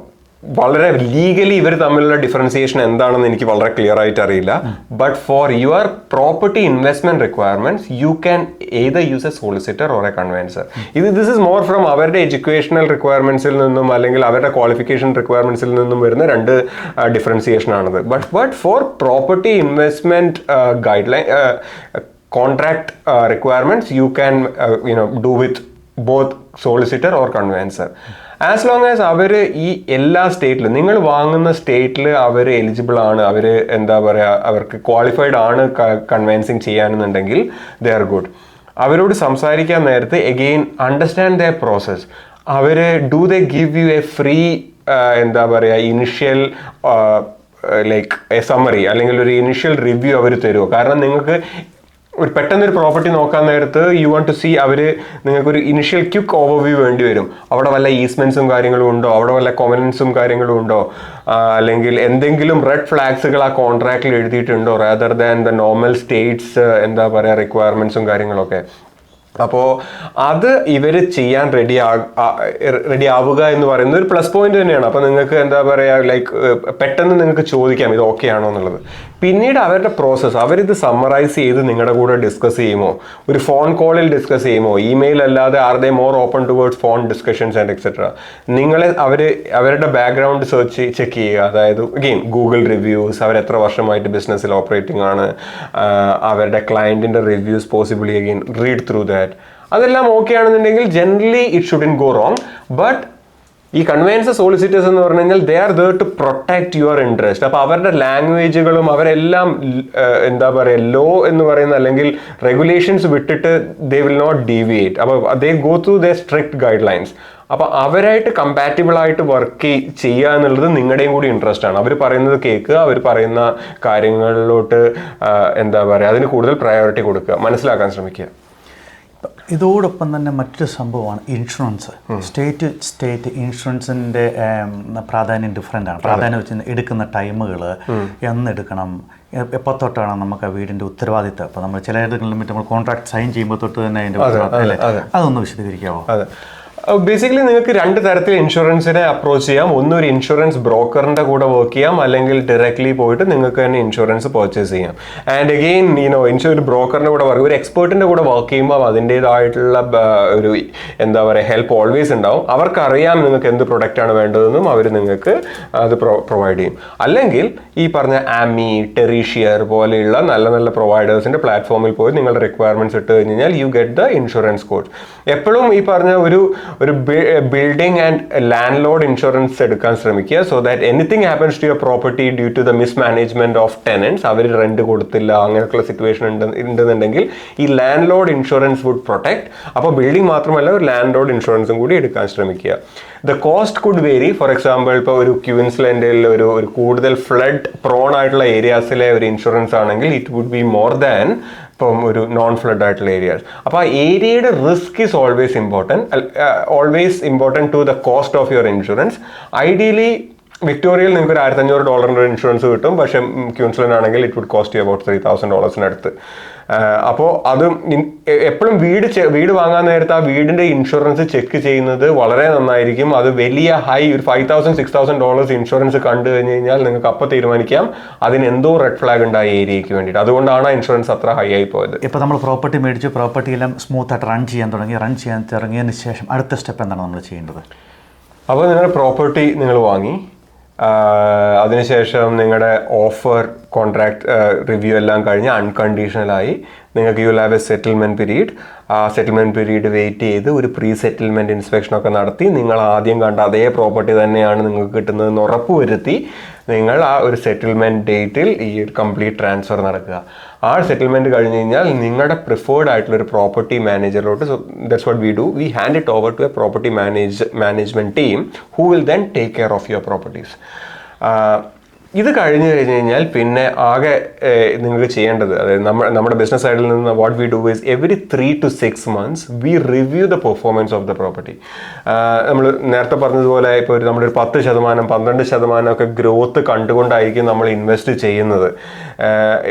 Speaker 1: വളരെ ലീഗലി ഇവർ തമ്മിലുള്ള ഡിഫറൻസിയേഷൻ എന്താണെന്ന് എനിക്ക് വളരെ ക്ലിയർ ആയിട്ട് അറിയില്ല. But for your property investment requirements you can either use a solicitor or a conveyancer. This is more from അവരുടെ എഡ്യൂക്കേഷണൽ റിക്വയർമെന്റ്സിൽ നിന്നും അല്ലെങ്കിൽ അവരുടെ ക്വാളിഫിക്കേഷൻ റിക്വയർമെന്റ്സിൽ നിന്നും വരുന്ന രണ്ട് ഡിഫറൻസിയേഷൻ ആണത്. But for property investment guideline contract requirements you can do with both solicitor or conveyancer. As long as അവർ ഈ എല്ലാ സ്റ്റേറ്റിലും നിങ്ങൾ വാങ്ങുന്ന സ്റ്റേറ്റിൽ അവർ എലിജിബിൾ ആണ്, അവർ എന്താ പറയുക അവർക്ക് ക്വാളിഫൈഡ് ആണ് കൺവെൻസിങ് ചെയ്യാനെന്നുണ്ടെങ്കിൽ ദേ ആർ ഗുഡ്. അവരോട് സംസാരിക്കാൻ നേരത്തെ എഗെയിൻ അണ്ടർസ്റ്റാൻഡ് ദ പ്രോസസ്. അവർ do they give you a free എന്താ പറയുക ഇനിഷ്യൽ ലൈക്ക് എ സമ്മറി അല്ലെങ്കിൽ ഒരു ഇനിഷ്യൽ റിവ്യൂ അവർ തരുമോ? കാരണം നിങ്ങൾക്ക് ഒരു പെട്ടെന്നൊരു പ്രോപ്പർട്ടി നോക്കാൻ നേരത്ത് യു വാണ്ട് ടു സീ അവർ നിങ്ങൾക്കൊരു ഇനിഷ്യൽ ക്വിക്ക് ഓവർവ്യൂ വേണ്ടി വരും. അവിടെ വല്ല ഈസ്മെന്റ്സും കാര്യങ്ങളും ഉണ്ടോ, അവിടെ വല്ല കൊമനൻസും കാര്യങ്ങളും ഉണ്ടോ, അല്ലെങ്കിൽ എന്തെങ്കിലും റെഡ് ഫ്ലാഗ്സുകൾ ആ കോൺട്രാക്റ്റിൽ എഴുതിയിട്ടുണ്ടോ rather than the normal states എന്താ പറയുക റിക്വയർമെന്റ്സും കാര്യങ്ങളൊക്കെ. അപ്പോൾ അത് ഇവർ ചെയ്യാൻ റെഡി ആവുക എന്ന് പറയുന്നത് ഒരു പ്ലസ് പോയിന്റ് തന്നെയാണ്. അപ്പോൾ നിങ്ങൾക്ക് എന്താ പറയുക ലൈക്ക് പെട്ടെന്ന് നിങ്ങൾക്ക് ചോദിക്കാം ഇത് ഓക്കെ ആണോ എന്നുള്ളത്. പിന്നീട് അവരുടെ പ്രോസസ്സ് അവരിത് സമ്മറൈസ് ചെയ്ത് നിങ്ങളുടെ കൂടെ ഡിസ്കസ് ചെയ്യുമോ, ഒരു ഫോൺ കോളിൽ ഡിസ്കസ് ചെയ്യുമോ, ഇമെയിൽ അല്ലാതെ are they more open towards phone discussions and etcetera. നിങ്ങളെ അവരുടെ ബാക്ക്ഗ്രൗണ്ട് സെർച്ച് ചെക്ക് ചെയ്യുക. അതായത് അഗെയിൻ ഗൂഗിൾ റിവ്യൂസ്, അവർ എത്ര വർഷമായിട്ട് ബിസിനസ്സിൽ ഓപ്പറേറ്റിംഗ് ആണ്, അവരുടെ ക്ലയൻറ്റിൻ്റെ reviews possibly again read through that. അതെല്ലാം ഓക്കെ ആണെന്നുണ്ടെങ്കിൽ generally it shouldn't go wrong. But ഈ കൺവെൻസർ സോളിസിറ്റേഴ്സ് എന്ന് പറഞ്ഞു കഴിഞ്ഞാൽ they are there to protect your interest. അപ്പോൾ അവരുടെ ലാംഗ്വേജുകളും അവരെല്ലാം എന്താ പറയുക ലോ എന്ന് പറയുന്ന അല്ലെങ്കിൽ റെഗുലേഷൻസ് വിട്ടിട്ട് ദേ വിൽ നോട്ട് ഡീവിയേറ്റ്. അപ്പോൾ they go through the strict guidelines. അപ്പോൾ അവരായിട്ട് കമ്പാറ്റബിൾ ആയിട്ട് വർക്ക് ചെയ്യുക എന്നുള്ളത് നിങ്ങളുടെയും കൂടി ഇൻട്രസ്റ്റ് ആണ്. അവർ പറയുന്നത് കേൾക്കുക, അവർ പറയുന്ന കാര്യങ്ങളിലോട്ട് എന്താ പറയുക അതിന് കൂടുതൽ പ്രയോറിറ്റി കൊടുക്കുക, മനസ്സിലാക്കാൻ ശ്രമിക്കുക.
Speaker 2: ഇതോടൊപ്പം തന്നെ മറ്റൊരു സംഭവമാണ് ഇൻഷുറൻസ്. സ്റ്റേറ്റ് ഇൻഷുറൻസിൻ്റെ പ്രാധാന്യം ഡിഫറെൻ്റ് ആണ്. പ്രാധാന്യം വെച്ച് എടുക്കുന്ന ടൈമുകൾ എന്നെടുക്കണം, എപ്പോൾ തൊട്ടാണ് നമുക്ക് ആ വീടിൻ്റെ ഉത്തരവാദിത്തം. അപ്പോൾ നമ്മൾ ചിലയിടങ്ങളിൽ നമ്മൾ കോൺട്രാക്ട് സൈൻ ചെയ്യുമ്പോൾ തൊട്ട് തന്നെ അതിൻ്റെ ഉത്തരവാദിത്തം അല്ലേ, അതൊന്ന് വിശദീകരിക്കാമോ?
Speaker 1: അതെ, ബേസിക്കലി നിങ്ങൾക്ക് രണ്ട് തരത്തിൽ ഇൻഷുറൻസിനെ അപ്രോച്ച് ചെയ്യാം. ഒന്ന് ഒരു ഇൻഷുറൻസ് ബ്രോക്കറിന്റെ കൂടെ വർക്ക് ചെയ്യാം, അല്ലെങ്കിൽ ഡയറക്ട്ലി പോയിട്ട് നിങ്ങൾക്ക് തന്നെ ഇൻഷുറൻസ് പർച്ചേസ് ചെയ്യാം. ആൻഡ് അഗെയിൻ ഒരു ബ്രോക്കറിന്റെ കൂടെ വർക്ക്, ഒരു എക്സ്പേർട്ടിന്റെ കൂടെ വർക്ക് ചെയ്യുമ്പോൾ അതിൻ്റെതായിട്ടുള്ള ഒരു എന്താ പറയുക ഹെൽപ്പ് ഓൾവേസ് ഉണ്ടാവും. അവർക്കറിയാം നിങ്ങൾക്ക് എന്ത് പ്രൊഡക്റ്റ് ആണ് വേണ്ടതെന്നും അവർ നിങ്ങൾക്ക് അത് പ്രൊവൈഡ് ചെയ്യും. അല്ലെങ്കിൽ ഈ പറഞ്ഞ ആമി, ടെറീഷിയർ പോലെയുള്ള നല്ല നല്ല പ്രൊവൈഡേഴ്സിന്റെ പ്ലാറ്റ്ഫോമിൽ പോയി നിങ്ങളുടെ റിക്വയർമെന്റ്സ് ഇട്ട് കഴിഞ്ഞാൽ you get the insurance code. എപ്പോഴും ഈ പറഞ്ഞ ഒരു building and landlord insurance എടുക്കാൻ ശ്രമിക്കുക. So that anything happens to your property due to the mismanagement of tenants, അവർ റെന്റ് കൊടുത്തില്ല അങ്ങനെയൊക്കെയുള്ള സിറ്റുവേഷൻ ഉണ്ടെന്നുണ്ടെങ്കിൽ ഈ landlord insurance would protect. അപ്പോൾ ബിൽഡിംഗ് മാത്രമല്ല ഒരു ലാൻഡ് ലോഡ് ഇൻഷുറൻസും കൂടി എടുക്കാൻ ശ്രമിക്കുക. The cost could vary. For example ഇപ്പോൾ ഒരു ക്യൂൻസ്ലാൻഡിൽ ഒരു കൂടുതൽ ഫ്ലഡ് പ്രോൺ ആയിട്ടുള്ള ഏരിയാസിലെ ഒരു ഇൻഷുറൻസ് ആണെങ്കിൽ it would be more than ഇപ്പം ഒരു നോൺ ഫ്ലഡ് ആയിട്ടുള്ള ഏരിയാസ്. അപ്പോൾ ആ ഏരിയയുടെ risk is always important to the cost of your insurance. Ideally വിക്ടോറിയയിൽ നിങ്ങൾക്ക് ഒരു $1,500 ഇൻഷുറൻസ് കിട്ടും. പക്ഷേ ക്യൂൻസ്ലാൻഡ് ആണെങ്കിൽ it would cost you about $3,000 അപ്പോൾ അത് എപ്പോഴും വീട് വാങ്ങാൻ നേരത്തെ ആ വീടിൻ്റെ ഇൻഷുറൻസ് ചെക്ക് ചെയ്യുന്നത് വളരെ നന്നായിരിക്കും. അത് വലിയ ഹൈ ഒരു $5,000-6,000 ഇൻഷുറൻസ് കണ്ടു കഴിഞ്ഞ് കഴിഞ്ഞാൽ നിങ്ങൾക്ക് അപ്പോൾ തീരുമാനിക്കാം അതിന് എന്തോ റെഡ് ഫ്ലാഗ് ഉണ്ട് ആ ഏരിയയ്ക്ക് വേണ്ടിയിട്ട്. അതുകൊണ്ടാണ് ആ ഇൻഷുറൻസ് അത്ര ഹൈ ആയി പോയത്.
Speaker 2: ഇപ്പോൾ നമ്മൾ പ്രോപ്പർട്ടി മേടിച്ച് പ്രോപ്പർട്ടിയെല്ലാം സ്മൂത്തായിട്ട് റൺ ചെയ്യാൻ തുടങ്ങിയതിന് ശേഷം അടുത്ത സ്റ്റെപ്പ് എന്താണ് നമ്മൾ ചെയ്യേണ്ടത്?
Speaker 1: അപ്പോൾ നിങ്ങളുടെ പ്രോപ്പർട്ടി നിങ്ങൾ വാങ്ങി, അതിനുശേഷം നിങ്ങളുടെ ഓഫർ കോൺട്രാക്ട് റിവ്യൂ എല്ലാം കഴിഞ്ഞ് അൺകണ്ടീഷണലായി നിങ്ങൾക്ക് you will have A settlement period. ആ സെറ്റിൽമെൻറ്റ് പീരീഡ് വെയിറ്റ് ചെയ്ത് ഒരു പ്രീ സെറ്റിൽമെൻറ്റ് ഇൻസ്പെക്ഷനൊക്കെ നടത്തി നിങ്ങൾ ആദ്യം കണ്ട അതേ പ്രോപ്പർട്ടി തന്നെയാണ് നിങ്ങൾക്ക് കിട്ടുന്നതെന്ന് ഉറപ്പ് വരുത്തി നിങ്ങൾ ആ ഒരു സെറ്റിൽമെൻറ്റ് ഡേറ്റിൽ ഈ ഒരു കംപ്ലീറ്റ് ട്രാൻസ്ഫർ നടക്കുക. ആ സെറ്റിൽമെൻറ്റ് കഴിഞ്ഞ് കഴിഞ്ഞാൽ നിങ്ങളുടെ പ്രിഫേർഡ് ആയിട്ടുള്ള ഒരു പ്രോപ്പർട്ടി മാനേജറിലോട്ട്, so that's what we do, we hand it over to a property management team who will then take care of your properties. ഇത് കഴിഞ്ഞ് കഴിഞ്ഞാൽ പിന്നെ ആകെ നിങ്ങൾക്ക് ചെയ്യേണ്ടത്, അതായത് നമ്മുടെ ബിസിനസ് സൈഡിൽ നിന്ന് what we do is every 3 to 6 months we review the performance of the property. നമ്മൾ നേരത്തെ പറഞ്ഞതുപോലെ ഇപ്പോൾ നമ്മളൊരു 10%, 12% ഒക്കെ ഗ്രോത്ത് കണ്ടുകൊണ്ടായിരിക്കും നമ്മൾ ഇൻവെസ്റ്റ് ചെയ്യുന്നത്.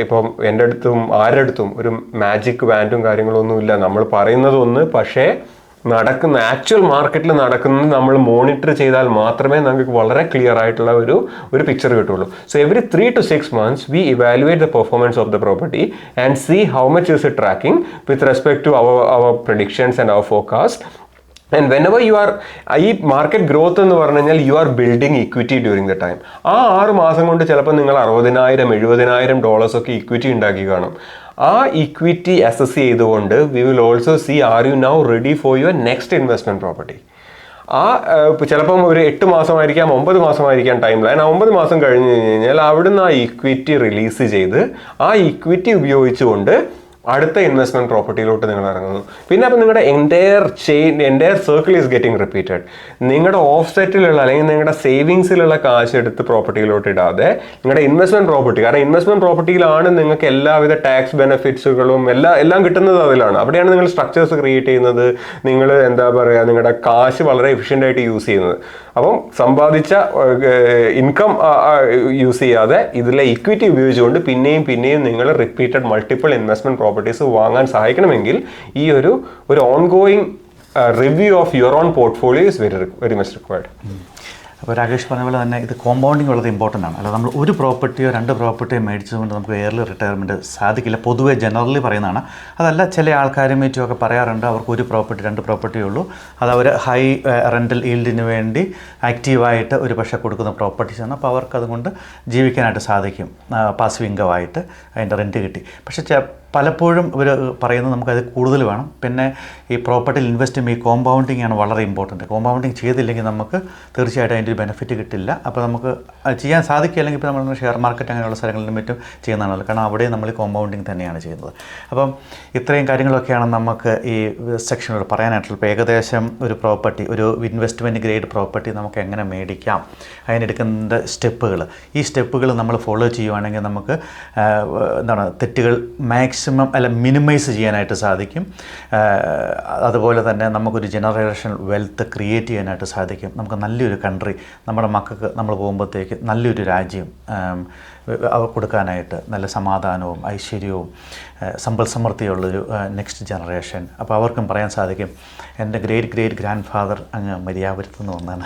Speaker 1: ഇപ്പം എൻ്റെ അടുത്തും ആരുടെ അടുത്തും ഒരു മാജിക് വാൻഡും കാര്യങ്ങളൊന്നുമില്ല. നമ്മൾ പറയുന്നത് ഒന്ന്, പക്ഷേ ആക്ച്വൽ മാർക്കറ്റിൽ നടക്കുന്നത് നമ്മൾ മോണിറ്റർ ചെയ്താൽ മാത്രമേ നമുക്ക് വളരെ ക്ലിയർ ആയിട്ടുള്ള ഒരു പിക്ചർ കിട്ടുള്ളൂ. So every 3 to 6 months we evaluate the performance of the property and see how much is it tracking with respect to our predictions and our forecast. And whenever you are, ഈ market growth എന്ന് പറഞ്ഞു കഴിഞ്ഞാൽ you are building equity during the time. ആ 6 മാസം കൊണ്ട് ചിലപ്പോൾ നിങ്ങൾ $60,000-70,000 ഒക്കെ ഇക്വിറ്റി ഉണ്ടാക്കി കാണും. ആ ഇക്വിറ്റി അസസ് ചെയ്തുകൊണ്ട് we will also see are you now ready for your next investment property. ചിലപ്പം ഒരു 8 മാസമായിരിക്കാം, 9 മാസമായിരിക്കാം ടൈം ലൈൻ. 9 മാസം കഴിഞ്ഞ് കഴിഞ്ഞാൽ അവിടുന്ന് ആ ഇക്വിറ്റി റിലീസ് ചെയ്ത് ആ ഇക്വിറ്റി ഉപയോഗിച്ചുകൊണ്ട് അടുത്ത ഇൻവെസ്റ്റ്മെൻറ്റ് പ്രോപ്പർട്ടിയിലോട്ട് നിങ്ങൾ ഇറങ്ങുന്നു. പിന്നെ അപ്പം നിങ്ങളുടെ entire circle is getting repeated. നിങ്ങളുടെ ഓഫ് സെറ്റിലുള്ള അല്ലെങ്കിൽ നിങ്ങളുടെ സേവിങ്സിലുള്ള കാശ് എടുത്ത് പ്രോപ്പർട്ടിയിലോട്ട് ഇടാതെ നിങ്ങളുടെ ഇൻവെസ്റ്റ്മെൻറ്റ് പ്രോപ്പർട്ടി, കാരണം ഇൻവെസ്റ്റ്മെൻറ്റ് പ്രോപ്പർട്ടിയിലാണ് നിങ്ങൾക്ക് എല്ലാവിധ ടാക്സ് ബെനിഫിറ്റ്സുകളും എല്ലാം കിട്ടുന്നത് അതിലാണ്. അവിടെയാണ് നിങ്ങൾ സ്ട്രക്ചേഴ്സ് ക്രിയേറ്റ് ചെയ്യുന്നത്, നിങ്ങൾ എന്താ പറയുക, നിങ്ങളുടെ കാശ് വളരെ എഫിഷ്യൻ്റ് ആയിട്ട് യൂസ് ചെയ്യുന്നത്. അപ്പം സമ്പാദിച്ച ഇൻകം യൂസ് ചെയ്യാതെ ഇതിലെ ഇക്വിറ്റി ഉപയോഗിച്ചുകൊണ്ട് പിന്നെയും നിങ്ങൾ റിപ്പീറ്റഡ് മൾട്ടിപ്പിൾ ഇൻവെസ്റ്റ്മെൻറ്റ് പ്രോപ്പർട്ടീസ് വാങ്ങാൻ സഹായിക്കണമെങ്കിൽ ഈ ഒരു ongoing review of your own portfolio is very much required.
Speaker 2: അപ്പോൾ രാകേഷ് പറഞ്ഞ പോലെ തന്നെ ഇത് കോമ്പൗണ്ടിങ് വളരെ ഇമ്പോർട്ടൻ്റ് ആണ്. അല്ല, നമ്മൾ ഒരു പ്രോപ്പർട്ടിയോ 2 പ്രോപ്പർട്ടിയോ മേടിച്ചതുകൊണ്ട് നമുക്ക് ഏർലി റിട്ടയർമെൻറ്റ് സാധിക്കില്ല. പൊതുവേ ജനറലി പറയുന്നതാണ്. അതല്ല, ചില ആൾക്കാരും മറ്റുമൊക്കെ പറയാറുണ്ട് അവർക്ക് 1 പ്രോപ്പർട്ടി 2 പ്രോപ്പർട്ടിയേ ഉള്ളൂ, അത് അവർ ഹൈ റെൻ്റൽ ഈൽഡിന് വേണ്ടി ആക്റ്റീവായിട്ട് ഒരു പക്ഷേ കൊടുക്കുന്ന പ്രോപ്പർട്ടീസാണ്. അപ്പോൾ അവർക്ക് അതുകൊണ്ട് ജീവിക്കാനായിട്ട് സാധിക്കും, പാസീവ് ഇൻകമായിട്ട് അതിൻ്റെ റെൻറ്റ് കിട്ടി. പക്ഷേ പലപ്പോഴും ഇവർ പറയുന്നത് നമുക്കത് കൂടുതൽ വേണം. പിന്നെ ഈ പ്രോപ്പർട്ടിയിൽ ഇൻവെസ്റ്റ് ചെയ്യുമ്പോൾ ഈ കോമ്പൗണ്ടിങ് ആണ് വളരെ ഇമ്പോർട്ടൻറ്റ്. കോമ്പൗണ്ടിങ് ചെയ്തില്ലെങ്കിൽ നമുക്ക് തീർച്ചയായിട്ടും അതിൻ്റെ ഒരു ബെനിഫിറ്റ് കിട്ടില്ല. അപ്പോൾ നമുക്ക് ചെയ്യാൻ സാധിക്കില്ലെങ്കിൽ ഇപ്പോൾ നമ്മൾ ഷെയർ മാർക്കറ്റ് അങ്ങനെയുള്ള സ്ഥലങ്ങളിലും മറ്റും ചെയ്യുന്നതാണല്ലോ, കാരണം അവിടെ നമ്മൾ കോമ്പൗണ്ടിങ് തന്നെയാണ് ചെയ്യുന്നത്. അപ്പം ഇത്രയും കാര്യങ്ങളൊക്കെയാണ് നമുക്ക് ഈ സെക്ഷനിൽ പറയാനായിട്ടുള്ളത്. ഇപ്പോൾ ഏകദേശം ഒരു പ്രോപ്പർട്ടി, ഒരു ഇൻവെസ്റ്റ്മെൻറ്റ് ഗ്രേഡ് പ്രോപ്പർട്ടി നമുക്ക് എങ്ങനെ മേടിക്കാം, അതിനെടുക്കുന്ന സ്റ്റെപ്പുകൾ, ഈ സ്റ്റെപ്പുകൾ നമ്മൾ ഫോളോ ചെയ്യുവാണെങ്കിൽ നമുക്ക് തെറ്റുകൾ മാക്സിമം മിനിമൈസ് ചെയ്യാനായിട്ട് സാധിക്കും. അതുപോലെ തന്നെ നമുക്കൊരു ജനറേഷൻ വെൽത്ത് ക്രിയേറ്റ് ചെയ്യാനായിട്ട് സാധിക്കും. നമുക്ക് നല്ലൊരു കൺട്രി, നമ്മുടെ മക്കൾക്ക് നമ്മൾ പോകുമ്പോഴത്തേക്ക് നല്ലൊരു രാജ്യം അവർ കൊടുക്കാനായിട്ട്, നല്ല സമാധാനവും ഐശ്വര്യവും സമ്പൽ സമൃദ്ധിയുള്ളൊരു നെക്സ്റ്റ് ജനറേഷൻ. അപ്പോൾ അവർക്കും പറയാൻ സാധിക്കും, എൻ്റെ ഗ്രേറ്റ് ഗ്രാൻഡ് ഫാദർ അങ്ങ് മര്യാദരുത്തുന്ന ഒന്നാണ്,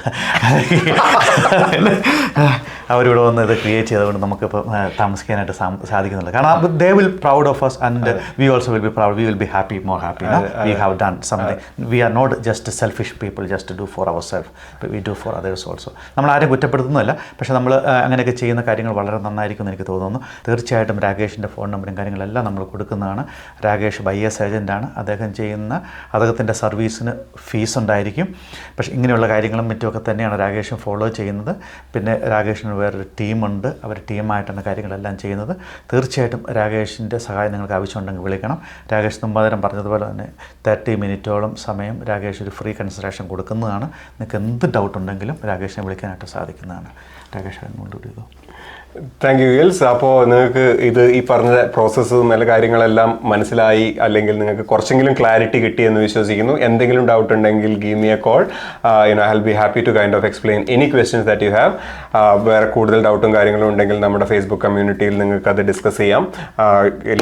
Speaker 2: അവരിവിടെ വന്ന് ഇത് ക്രിയേറ്റ് ചെയ്തുകൊണ്ട് നമുക്കിപ്പോൾ താമസിക്കാനായിട്ട് സാധിക്കുന്നുണ്ട്. കാരണം they will proud of us and we also will be proud, we will be happy, more happy. We have done something. We are not just selfish people just to do for ourselves, but we do for others also. നമ്മൾ ആരും കുറ്റപ്പെടുത്തുന്നില്ല, പക്ഷേ നമ്മൾ അങ്ങനെയൊക്കെ ചെയ്യുന്ന കാര്യങ്ങൾ വളരെ നന്നായിരിക്കും എന്ന് എനിക്ക് തോന്നുന്നു. തീർച്ചയായിട്ടും രാകേഷിൻ്റെ ഫോൺ നമ്പറും കാര്യങ്ങളെല്ലാം നമ്മൾ കൊടുക്കുന്നതാണ്. രാകേഷ് ബയേഴ്സ് ഏജൻ്റാണ്. അദ്ദേഹം ചെയ്യുന്ന അദ്ദേഹത്തിൻ്റെ സർവീസിന് ഫീസ് ഉണ്ടായിരിക്കും. പക്ഷേ ഇങ്ങനെയുള്ള കാര്യങ്ങളും മറ്റുമൊക്കെ തന്നെയാണ് രാകേഷും ഫോളോ ചെയ്യുന്നത്. പിന്നെ രാകേഷിന് വേറൊരു ടീമുണ്ട്, അവർ ടീമായിട്ടാണ് കാര്യങ്ങളെല്ലാം ചെയ്യുന്നത്. തീർച്ചയായിട്ടും രാകേഷിൻ്റെ സഹായം നിങ്ങൾക്ക് ആവശ്യമുണ്ടെങ്കിൽ വിളിക്കണം. രാകേഷ് തുമ്പാതരം പറഞ്ഞതുപോലെ തന്നെ 30 മിനിറ്റോളം സമയം രാകേഷ് ഒരു ഫ്രീ കൺസൾട്ടേഷൻ കൊടുക്കുന്നതാണ്. നിങ്ങൾക്ക് എന്ത് ഡൗട്ട് ഉണ്ടെങ്കിലും രാകേഷിനെ വിളിക്കാനായിട്ട് സാധിക്കുന്നതാണ്. രാകേഷ് കൊണ്ടുകൂടി ചെയ്തു.
Speaker 1: Thank you Wills. അപ്പോൾ നിങ്ങൾക്ക് ഈ പറഞ്ഞ പ്രോസസ്സും എല്ലാ കാര്യങ്ങളെല്ലാം മനസ്സിലായി, അല്ലെങ്കിൽ നിങ്ങൾക്ക് കുറച്ചെങ്കിലും ക്ലാരിറ്റി കിട്ടിയെന്ന് വിശ്വസിക്കുന്നു. എന്തെങ്കിലും ഡൗട്ട് ഉണ്ടെങ്കിൽ give me a call. I will be happy to kind of explain any questions that you have. വേറെ കൂടുതൽ ഡൗട്ടും കാര്യങ്ങളും ഉണ്ടെങ്കിൽ നമ്മുടെ ഫേസ്ബുക്ക് കമ്മ്യൂണിറ്റിയിൽ നിങ്ങൾക്ക് അത് ഡിസ്കസ് ചെയ്യാം.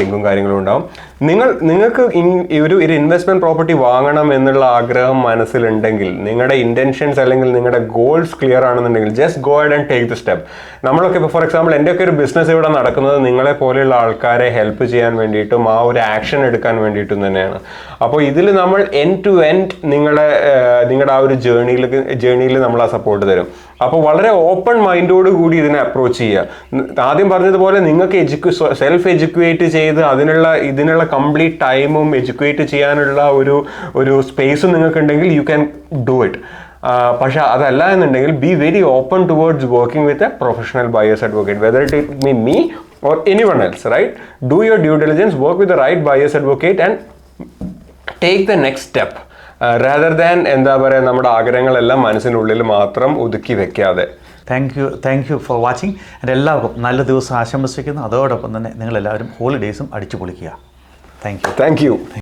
Speaker 1: ലിങ്കും കാര്യങ്ങളും ഉണ്ടാവും. നിങ്ങൾക്ക് ഒരു ഇൻവെസ്റ്റ്മെൻറ്റ് പ്രോപ്പർട്ടി വാങ്ങണം എന്നുള്ള ആഗ്രഹം മനസ്സിലുണ്ടെങ്കിൽ, നിങ്ങളുടെ ഇൻറ്റൻഷൻസ് അല്ലെങ്കിൽ നിങ്ങളുടെ ഗോൾസ് ക്ലിയർ ആണെന്നുണ്ടെങ്കിൽ, just go ahead and take the step. നമ്മളൊക്കെ ഇപ്പോൾ ഫോർ എക്സാമ്പിൾ എൻ്റെയൊക്കെ ഒരു ബിസിനസ് ഇവിടെ നടക്കുന്നത് നിങ്ങളെ പോലെയുള്ള ആൾക്കാരെ ഹെൽപ്പ് ചെയ്യാൻ വേണ്ടിയിട്ടും ആ ഒരു ആക്ഷൻ എടുക്കാൻ വേണ്ടിയിട്ടും തന്നെയാണ്. അപ്പോൾ ഇതിൽ നമ്മൾ എൻഡ് ടു എൻഡ് നിങ്ങളുടെ ആ ഒരു ജേർണിയിൽ നമ്മൾ ആ സപ്പോർട്ട് തരും. അപ്പോൾ വളരെ ഓപ്പൺ മൈൻഡോട് കൂടി ഇതിനെ അപ്രോച്ച് ചെയ്യുക. ആദ്യം പറഞ്ഞതുപോലെ നിങ്ങൾക്ക് സെൽഫ് എഡ്യൂക്കേറ്റ് ചെയ്ത് ഇതിനുള്ള കംപ്ലീറ്റ് ടൈമും എഡ്യൂക്കേറ്റ് ചെയ്യാനുള്ള ഒരു സ്പേസും നിങ്ങൾക്കുണ്ടെങ്കിൽ യു ക്യാൻ ഡു ഇറ്റ്. പക്ഷേ അതല്ല എന്നുണ്ടെങ്കിൽ be very open towards working with a professional buyers advocate, whether it me or anyone else, right? Do your due diligence, work with the right buyer's advocate and take the next step. Rather than എന്താ പറയുക, നമ്മുടെ ആഗ്രഹങ്ങളെല്ലാം മനസ്സിനുള്ളിൽ മാത്രം ഒതുക്കി വെക്കാതെ
Speaker 2: thank you for watching. എൻ്റെ എല്ലാവർക്കും നല്ല ദിവസം ആശംസിക്കുന്നു. അതോടൊപ്പം തന്നെ നിങ്ങളെല്ലാവരും ഹോളിഡേയ്സും അടിച്ചു പൊളിക്കുക. Thank U.